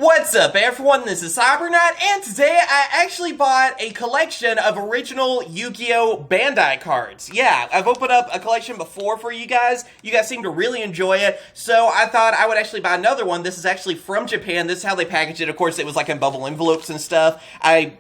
What's up everyone, this is CyberKnight, and today I actually bought a collection of original Yu-Gi-Oh! Bandai cards. Yeah, I've opened up a collection before for you guys. You guys seem to really enjoy it, so I thought I would actually buy another one. This is actually from Japan. This is how they package it. Of course, it was like in bubble envelopes and stuff. I,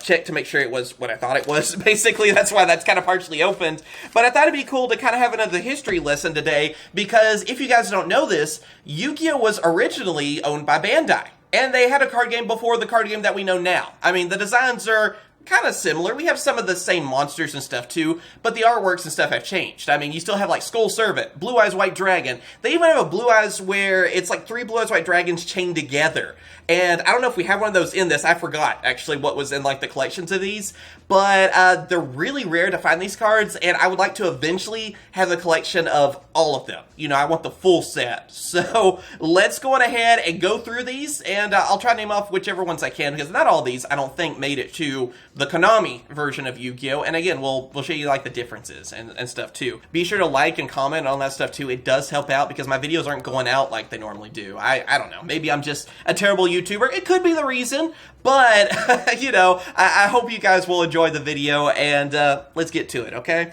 checked to make sure it was what I thought it was. Basically, that's why that's kind of partially opened. But I thought it'd be cool to kind of have another history lesson today, because if you guys don't know this, Yu-Gi-Oh! Was originally owned by Bandai. And they had a card game before the card game that we know now. I mean, the designs are kind of similar. We have some of the same monsters and stuff too, but the artworks and stuff have changed. I mean, you still have like Skull Servant, Blue Eyes White Dragon. They even have a Blue Eyes where it's like 3 Blue Eyes White Dragons chained together. And I don't know if we have one of those in this. I forgot actually what was in like the collections of these, but they're really rare to find these cards, and I would like to eventually have a collection of all of them. You know, I want the full set. So let's go on ahead and go through these, and I'll try to name off whichever ones I can, because not all these I don't think made it to the Konami version of Yu-Gi-Oh! And again, we'll show you like the differences and stuff too. Be sure to like and comment on that stuff too. It does help out because my videos aren't going out like they normally do. I don't know. Maybe I'm just a terrible YouTuber. It could be the reason, but I hope you guys will enjoy the video, and let's get to it, okay?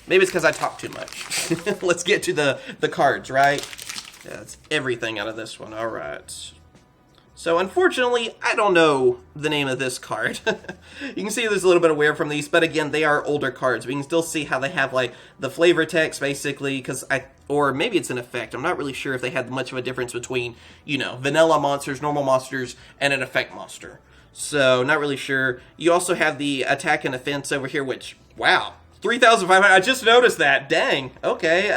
Maybe it's because I talk too much. Let's get to the cards, right? Yeah, that's everything out of this one. All right. So unfortunately, I don't know the name of this card. You can see there's a little bit of wear from these, but again, they are older cards. We can still see how they have like the flavor text basically, or maybe it's an effect. I'm not really sure if they had much of a difference between, vanilla monsters, normal monsters, and an effect monster. So not really sure. You also have the attack and defense over here, which, wow. 3,500. I just noticed that. Dang. Okay.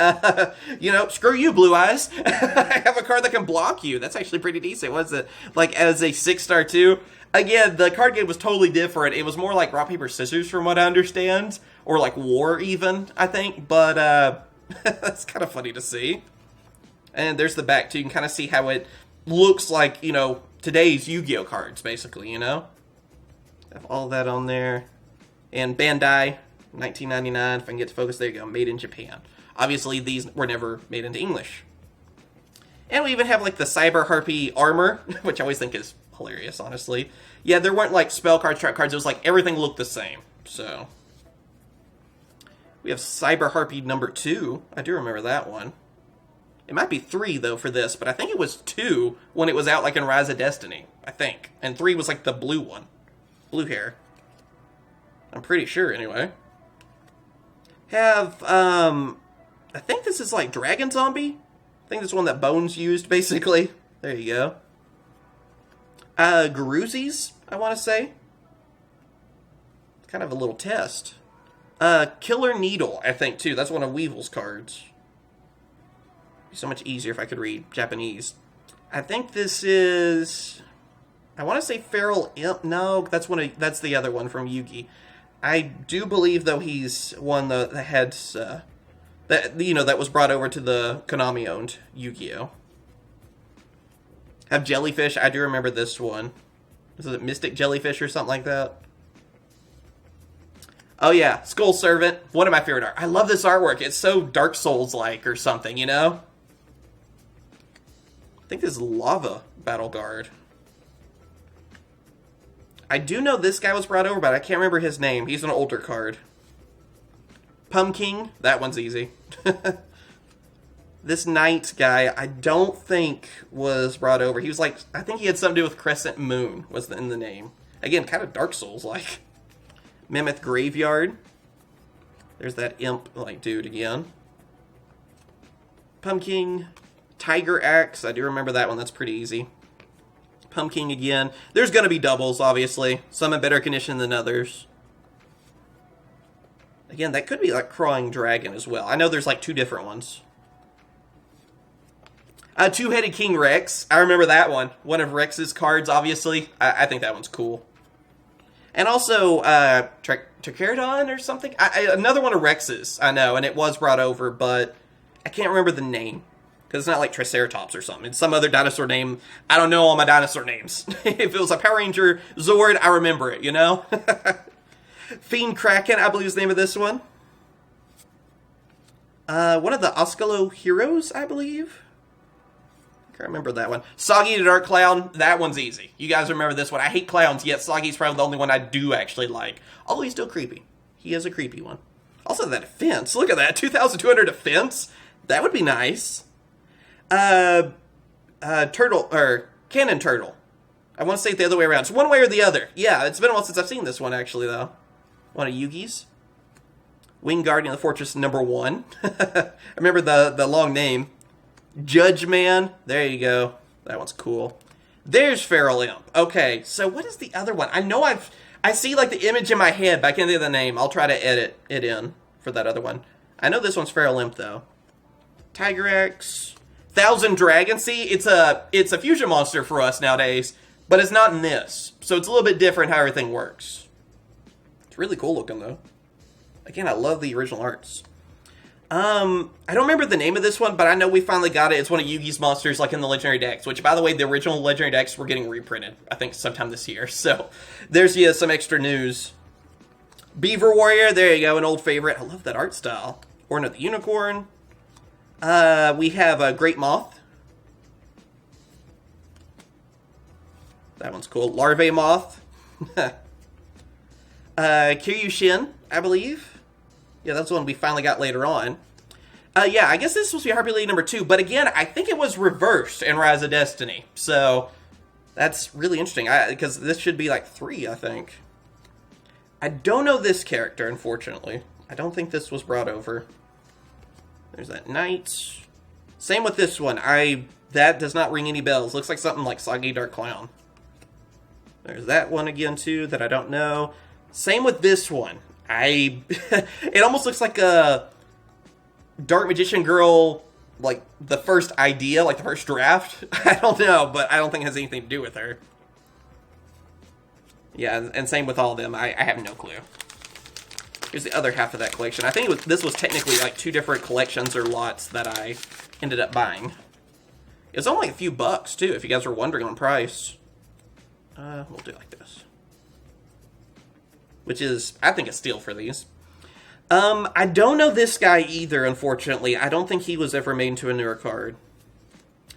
Screw you, Blue Eyes. I have a card that can block you. That's actually pretty decent. What's it? Like, as a 6-star too? Again, the card game was totally different. It was more like rock, paper, scissors from what I understand. Or like war even, I think. But, that's kind of funny to see. And there's the back too. You can kind of see how it looks like, today's Yu-Gi-Oh! Cards, basically, Have all that on there. And Bandai. 1999, if I can get to focus, there you go, made in Japan. Obviously, these were never made into English. And we even have, like, the Cyber Harpy armor, which I always think is hilarious, honestly. Yeah, there weren't, like, spell cards, trap cards, it was like, everything looked the same, so. We have Cyber Harpy number 2, I do remember that one. It might be 3, though, for this, but I think it was 2 when it was out, like, in Rise of Destiny, I think. And 3 was, like, the blue one. Blue hair. I'm pretty sure, anyway. Have, I think this is like Dragon Zombie. I think this is one that Bones used, basically. There you go. Garuzis, I want to say. Kind of a little test. Killer Needle, I think, too. That's one of Weevil's cards. It'd be so much easier if I could read Japanese. I think this is... I want to say Feral Imp. No, that's the other one from Yugi. I do believe, though, he's one that had, that was brought over to the Konami-owned Yu-Gi-Oh! Have Jellyfish. I do remember this one. Is it Mystic Jellyfish or something like that? Oh, yeah. Skull Servant. One of my favorite art. I love this artwork. It's so Dark Souls-like or something, I think this is Lava Battle Guard. I do know this guy was brought over, but I can't remember his name. He's an older card. Pumpkin. That one's easy. This Knight guy, I don't think was brought over. He was like, I think he had something to do with Crescent Moon, was in the name. Again, kind of Dark Souls-like. Mammoth Graveyard. There's that imp-like dude again. Pumpkin. Tiger Axe. I do remember that one. That's pretty easy. Pumpkin again. There's going to be doubles, obviously. Some in better condition than others. Again, that could be like Crawling Dragon as well. I know there's like 2 different ones. Two-Headed King Rex. I remember that one. One of Rex's cards, obviously. I think that one's cool. And also, Triceratons or something? Another one of Rex's, I know, and it was brought over, but I can't remember the name. Because it's not like Triceratops or something. It's some other dinosaur name. I don't know all my dinosaur names. If it was a Power Ranger Zord, I remember it, Fiend Kraken, I believe is the name of this one. One of the Oscolo Heroes, I believe. Can't remember that one. Soggy the Dark Clown, that one's easy. You guys remember this one. I hate clowns, yet Soggy's probably the only one I do actually like. Although he's still creepy. He is a creepy one. Also, that defense. Look at that. 2,200 defense. That would be nice. Turtle, or Cannon Turtle. I want to say it the other way around. It's one way or the other. Yeah, it's been a while since I've seen this one, actually, though. One of Yugi's. Winged Guardian of the Fortress #1. I remember the long name. Judge Man. There you go. That one's cool. There's Feral Imp. Okay, so what is the other one? I know I see like the image in my head, but I can't think of the name. I'll try to edit it in for that other one. I know this one's Feral Imp, though. Tiger X. Thousand Dragon. See, it's a fusion monster for us nowadays, but it's not in this. So it's a little bit different how everything works. It's really cool looking, though. Again, I love the original arts. I don't remember the name of this one, but I know we finally got it. It's one of Yugi's monsters, like in the Legendary Decks, which, by the way, the original Legendary Decks were getting reprinted, I think, sometime this year. So, there's, yeah, some extra news. Beaver Warrior, there you go, an old favorite. I love that art style. Horn of the Unicorn. We have a Great Moth. That one's cool. Larvae Moth. Kiryushin, I believe. Yeah, that's the one we finally got later on. Yeah, I guess this was supposed to be Harpy Lady #2, but again, I think it was reversed in Rise of Destiny. So, that's really interesting, because this should be like 3, I think. I don't know this character, unfortunately. I don't think this was brought over. There's that Knight. Same with this one. That does not ring any bells. Looks like something like Soggy Dark Clown. There's that one again, too, that I don't know. Same with this one. It almost looks like a Dark Magician Girl, like, the first idea, like the first draft. I don't know, but I don't think it has anything to do with her. Yeah, and same with all of them. I have no clue. Here's the other half of that collection. I think this was technically like 2 different collections or lots that I ended up buying. It was only a few bucks, too, if you guys were wondering on price. We'll do it like this. Which is, I think, a steal for these. I don't know this guy either, unfortunately. I don't think he was ever made into a newer card.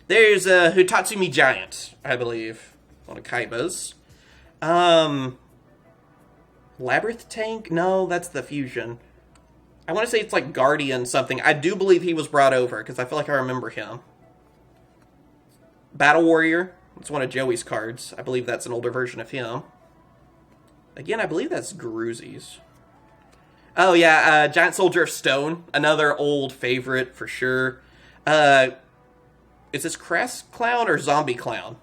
There's a Hitatsumi Giant, I believe. One of Kaiba's. Labyrinth Tank? No, that's the fusion. I want to say it's like Guardian something. I do believe he was brought over, because I feel like I remember him. Battle Warrior. It's one of Joey's cards. I believe that's an older version of him. Again, I believe that's Garuzi's. Oh, yeah, Giant Soldier of Stone. Another old favorite, for sure. Is this Crass Clown or Zombie Clown?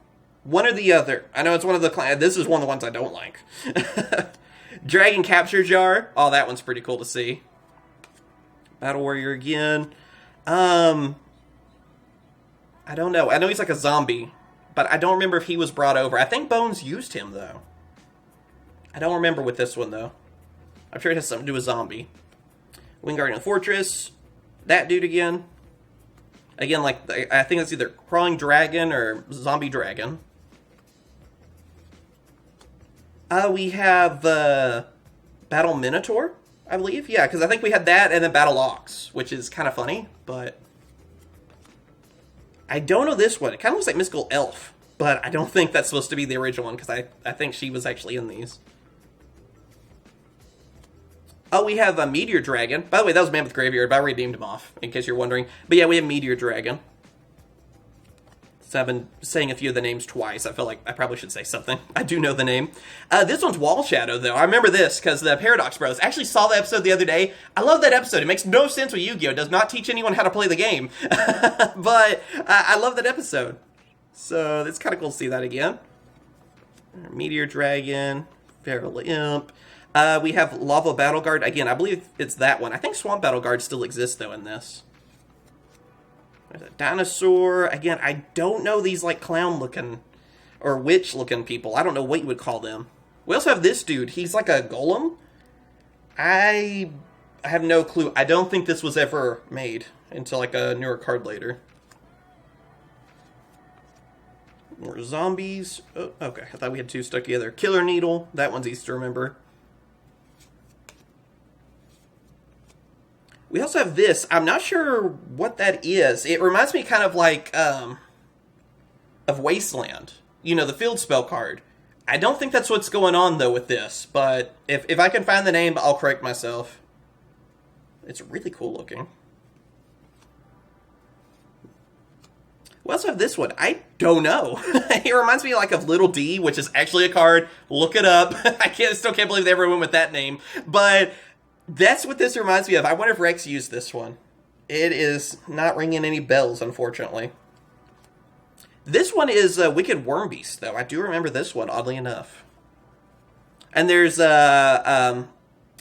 One or the other. I know it's one of the clowns. This is one of the ones I don't like. Dragon Capture Jar. Oh, that one's pretty cool to see. Battle Warrior again. I don't know. I know he's like a zombie, but I don't remember if he was brought over. I think Bones used him, though. I don't remember with this one, though. I'm sure it has something to do with zombie. Winged Guardian of the Fortress. That dude again. Again, like, I think it's either Crawling Dragon or Zombie Dragon. We have Battle Minotaur, I believe. Yeah, because I think we had that and then Battle Ox, which is kind of funny, but I don't know this one. It kind of looks like Mystical Elf, but I don't think that's supposed to be the original one, because I think she was actually in these. Oh, we have a Meteor Dragon. By the way, that was Mammoth Graveyard, but I redeemed him off, in case you're wondering. But yeah, we have Meteor Dragon. So I've been saying a few of the names twice. I feel like I probably should say something. I do know the name. This one's Wall Shadow, though. I remember this, because the Paradox Bros actually saw the episode the other day. I love that episode. It makes no sense with Yu-Gi-Oh! It does not teach anyone how to play the game. But I love that episode. So it's kind of cool to see that again. Meteor Dragon, Feral Imp. We have Lava Battle Guard. Again, I believe it's that one. I think Swamp Battle Guard still exists, though, in this. There's a dinosaur. Again, I don't know these, like, clown-looking or witch-looking people. I don't know what you would call them. We also have this dude. He's like a golem. I have no clue. I don't think this was ever made into, like, a newer card later. More zombies. Oh, okay. I thought we had 2 stuck together. Killer Needle. That one's easy to remember. We also have this. I'm not sure what that is. It reminds me kind of like of Wasteland. You know, the field spell card. I don't think that's what's going on, though, with this. But if I can find the name, I'll correct myself. It's really cool looking. We also have this one. I don't know. It reminds me like of Little D, which is actually a card. Look it up. Still can't believe they ever went with that name. But that's what this reminds me of. I wonder if Rex used this one. It is not ringing any bells, unfortunately. This one is Wicked Worm Beast, though. I do remember this one, oddly enough. And there's, I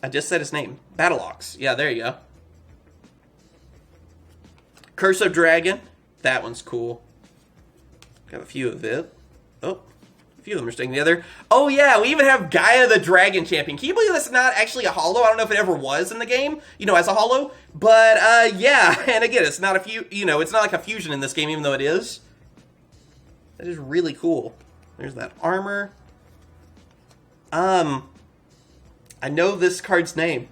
just said his name. Battleox. Yeah, there you go. Curse of Dragon. That one's cool. Got a few of it. Oh, a few of them are staying together. Oh, yeah, we even have Gaia the Dragon Champion. Can you believe that's not actually a holo? I don't know if it ever was in the game, you know, as a holo. But, yeah, and again, it's not it's not like a fusion in this game, even though it is. That is really cool. There's that armor. I know this card's name.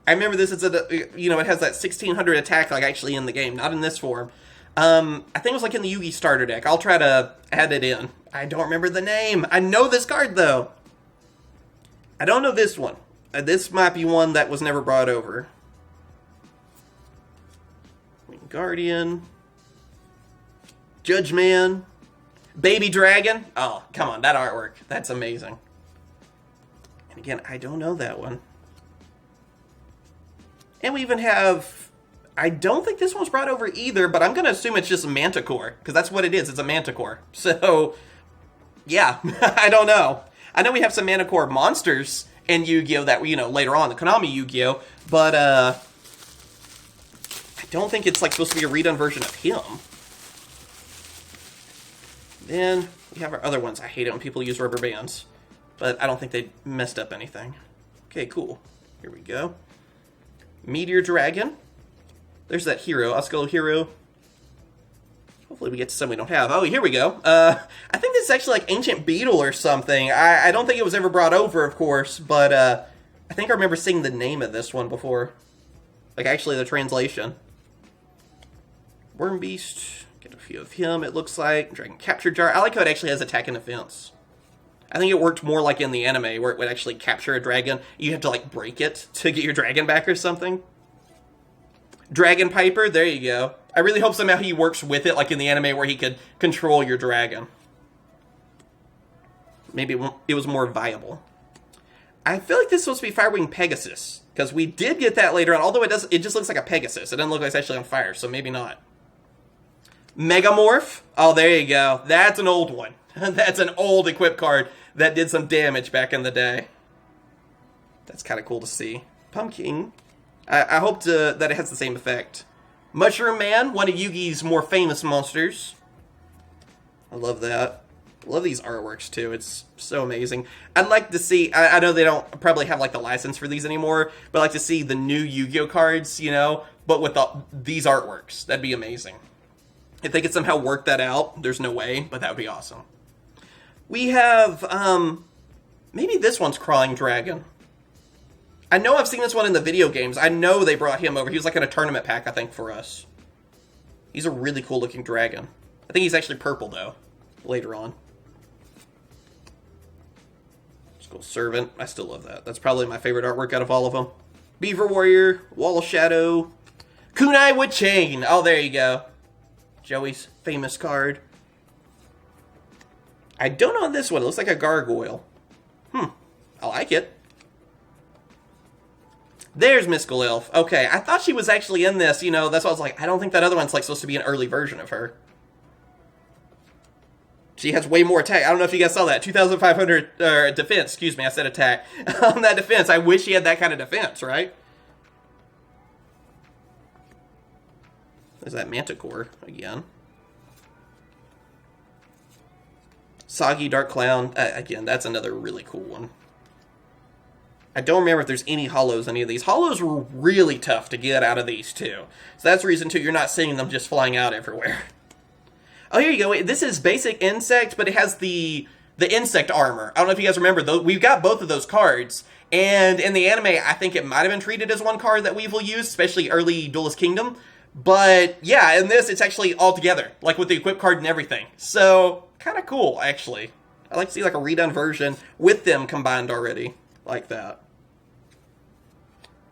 I remember this as it has that 1600 attack, like, actually in the game, not in this form. I think it was like in the Yugi starter deck. I'll try to add it in. I don't remember the name. I know this card, though. I don't know this one. This might be one that was never brought over. Guardian. Judgeman. Baby Dragon. Oh, come on. That artwork. That's amazing. And again, I don't know that one. And we even have... I don't think this one's brought over either, but I'm going to assume it's just a Manticore, because that's what it is. It's a Manticore. So, yeah, I don't know. I know we have some Manticore monsters in Yu-Gi-Oh! That, later on, the Konami Yu-Gi-Oh! But, I don't think it's, like, supposed to be a redone version of him. Then, we have our other ones. I hate it when people use rubber bands, but I don't think they messed up anything. Okay, cool. Here we go. Meteor Dragon. There's that hero, Oscullo hero. Hopefully we get to some we don't have. Oh, here we go. I think this is actually like Ancient Beetle or something. I don't think it was ever brought over, of course, but I think I remember seeing the name of this one before. Like, actually, the translation. Worm Beast. Get a few of him, it looks like. Dragon Capture Jar. I like how it actually has attack and defense. I think it worked more like in the anime, where it would actually capture a dragon. You have to, like, break it to get your dragon back or something. Dragon Piper, there you go. I really hope somehow he works with it, like in the anime, where he could control your dragon. Maybe it was more viable. I feel like this is supposed to be Firewing Pegasus, because we did get that later on, although it just looks like a Pegasus. It doesn't look like it's actually on fire, so maybe not. Megamorph, oh, there you go. That's an old one. That's an old equip card that did some damage back in the day. That's kind of cool to see. Pumpkin. I hope that it has the same effect. Mushroom Man, one of Yugi's more famous monsters. I love that. I love these artworks, too. It's so amazing. I'd like to see... I know they don't probably have, like, the license for these anymore, but I'd like to see the new Yu-Gi-Oh! Cards, but with these artworks. That'd be amazing. If they could somehow work that out, there's no way, but that would be awesome. We have, maybe this one's Crawling Dragon. I know I've seen this one in the video games. I know they brought him over. He was like in a tournament pack, I think, for us. He's a really cool looking dragon. I think he's actually purple, though, later on. School Servant. I still love that. That's probably my favorite artwork out of all of them. Beaver Warrior, Wall of Shadow, Kunai with Chain. Oh, there you go. Joey's famous card. I don't know this one. It looks like a gargoyle. I like it. There's Mystical Elf. Okay, I thought she was actually in this, that's why I was like, I don't think that other one's like supposed to be an early version of her. She has way more attack. I don't know if you guys saw that. 2,500 defense. Excuse me, I said attack. On that defense, I wish she had that kind of defense, right? There's that Manticore again. Soggy Dark Clown. Again, that's another really cool one. I don't remember if there's any hollows in any of these. Hollows were really tough to get out of these, too. So that's the reason, too, you're not seeing them just flying out everywhere. Oh, here you go. This is basic insect, but it has the insect armor. I don't know if you guys remember. We've got both of those cards. And in the anime, I think it might have been treated as one card that Weevil used, especially early Duelist Kingdom. But yeah, in this, it's actually all together, like with the equip card and everything. So, kind of cool, actually. I like to see like a redone version with them combined already, like that.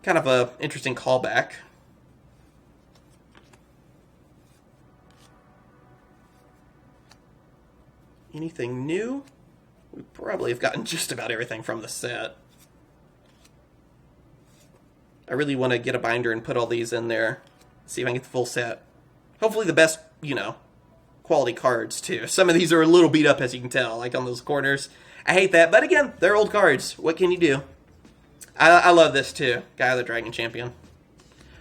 Kind of a interesting callback. Anything new? We probably have gotten just about everything from the set. I really want to get a binder and put all these in there. See if I can get the full set. Hopefully the best, you know, quality cards, too. Some of these are a little beat up, as you can tell, like on those corners. I hate that, but again, they're old cards. What can you do? I love this, too. Guy of the Dragon Champion.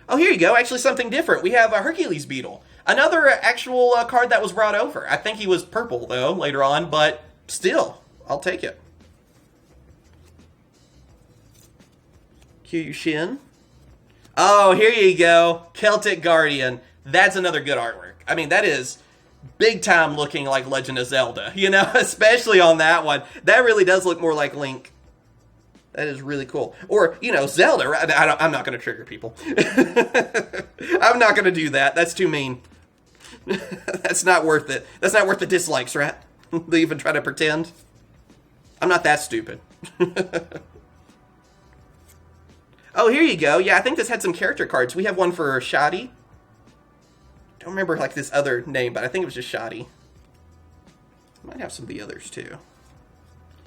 Oh, here you go. Actually, something different. We have a Hercules Beetle. Another actual card that was brought over. I think he was purple, though, later on, but still, I'll take it. Kyushin. Oh, here you go. Celtic Guardian. That's another good artwork. I mean, that is big time looking like Legend of Zelda, you know, especially on that one. That really does look more like Link. That is really cool. Or, you know, Zelda. I'm not going to trigger people. I'm not going to do that. That's too mean. That's not worth it. That's not worth the dislikes, right? They even try to pretend. I'm not that stupid. Oh, here you go. Yeah, I think this had some character cards. We have one for Shadi. Don't remember like this other name, but I think it was just Shadi. Might have some of the others too.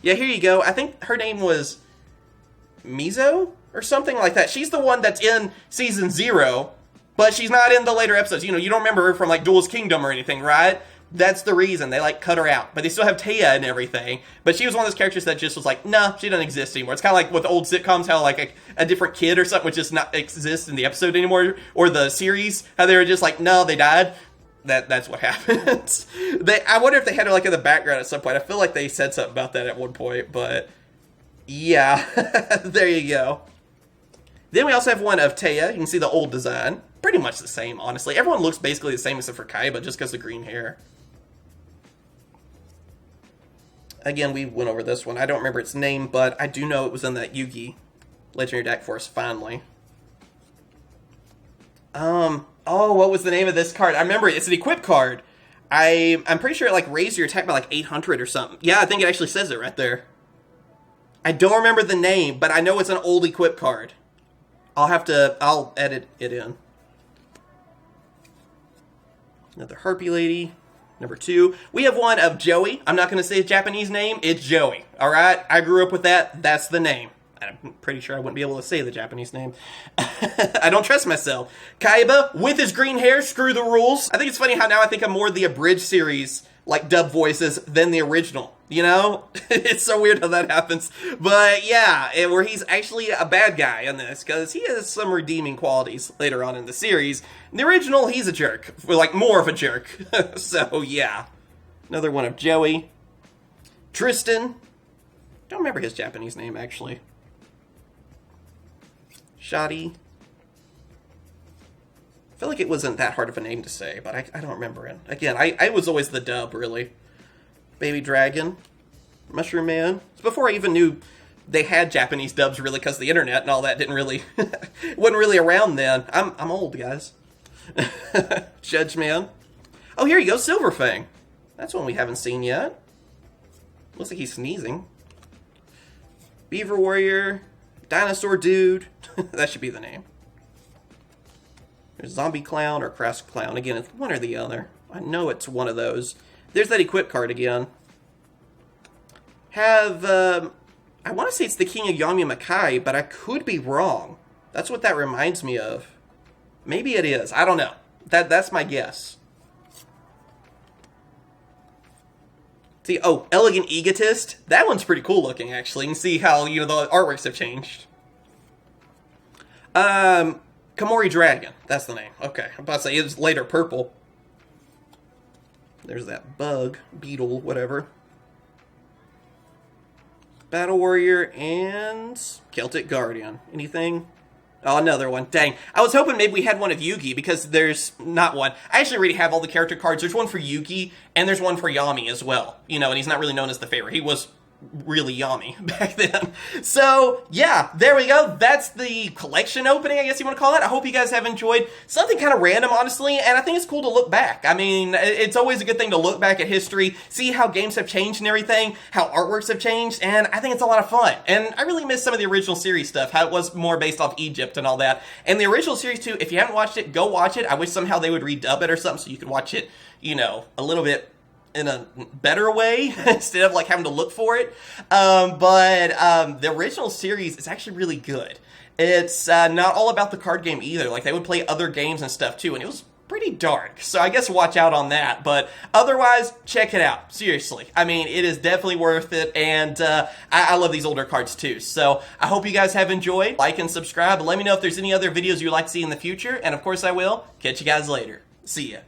Yeah, here you go. I think her name was Mizo or something like that. She's the one that's in season 0, but she's not in the later episodes. You know, you don't remember her from like Duel's Kingdom or anything, right? That's the reason they like cut her out. But they still have Taya and everything. But she was one of those characters that just was like, nah, she doesn't exist anymore. It's kind of like with old sitcoms, how like a different kid or something would just not exist in the episode anymore, or the series, how they were just like, no, they died. That's what happens. I wonder if they had her like in the background at some point. I feel like they said something about that at one point, but yeah, there you go. Then we also have one of Taya. You can see the old design. Pretty much the same, honestly. Everyone looks basically the same except for Kaiba, just because of green hair. Again, we went over this one. I don't remember its name, but I do know it was in that Yugi Legendary Deck Force, finally. Oh, what was the name of this card? I remember it. It's an equip card. I'm pretty sure it like raised your attack by like 800 or something. Yeah, I think it actually says it right there. I don't remember the name, but I know it's an old equip card. I'll edit it in. Another Harpy Lady. Number 2. We have one of Joey. I'm not going to say his Japanese name. It's Joey. All right? I grew up with that. That's the name. I'm pretty sure I wouldn't be able to say the Japanese name. I don't trust myself. Kaiba, with his green hair, screw the rules. I think it's funny how now I think I'm more the abridged series, like dub voices, than the original. You know? It's so weird how that happens. But yeah, where he's actually a bad guy in this, because he has some redeeming qualities later on in the series. In the original, he's a jerk. Like, more of a jerk. So yeah. Another one of Joey. Tristan. Don't remember his Japanese name, actually. Shadi. I feel like it wasn't that hard of a name to say, but I don't remember it. Again, I was always the dub, really. Baby Dragon. Mushroom Man. It's before I even knew they had Japanese dubs, really, because the internet and all that didn't really... wasn't really around then. I'm old, guys. Judge Man. Oh, here you go, Silverfang. That's one we haven't seen yet. Looks like he's sneezing. Beaver Warrior. Dinosaur Dude. That should be the name. There's Zombie Clown or Crass Clown. Again, it's one or the other. I know it's one of those. There's that equip card again. Have, I want to say it's the King of Yami Makai, but I could be wrong. That's what that reminds me of. Maybe it is. I don't know. That's my guess. See, oh, Elegant Egotist. That one's pretty cool looking, actually. You can see how, you know, the artworks have changed. Komori Dragon. That's the name. Okay. I'm about to say it was later purple. There's that bug, beetle, whatever. Battle Warrior and Celtic Guardian. Anything? Oh, another one. Dang. I was hoping maybe we had one of Yugi, because there's not one. I actually already have all the character cards. There's one for Yugi, and there's one for Yami as well. You know, and he's not really known as the favorite. He was really yummy back then. So yeah, there we go. That's the collection opening, I guess you want to call it. I hope you guys have enjoyed something kind of random, honestly, and I think it's cool to look back. I mean, it's always a good thing to look back at history, see how games have changed and everything, how artworks have changed, and I think it's a lot of fun. And I really miss some of the original series stuff, how it was more based off Egypt and all that. And the original series too, if you haven't watched it, go watch it. I wish somehow they would redub it or something so you could watch it, you know, a little bit in a better way instead of like having to look for it. But the original series is actually really good. It's not all about the card game either. Like they would play other games and stuff too, and it was pretty dark. So I guess watch out on that. But otherwise, check it out. Seriously. I mean, it is definitely worth it. And I love these older cards too. So I hope you guys have enjoyed. Like and subscribe. Let me know if there's any other videos you'd like to see in the future. And of course I will. Catch you guys later. See ya.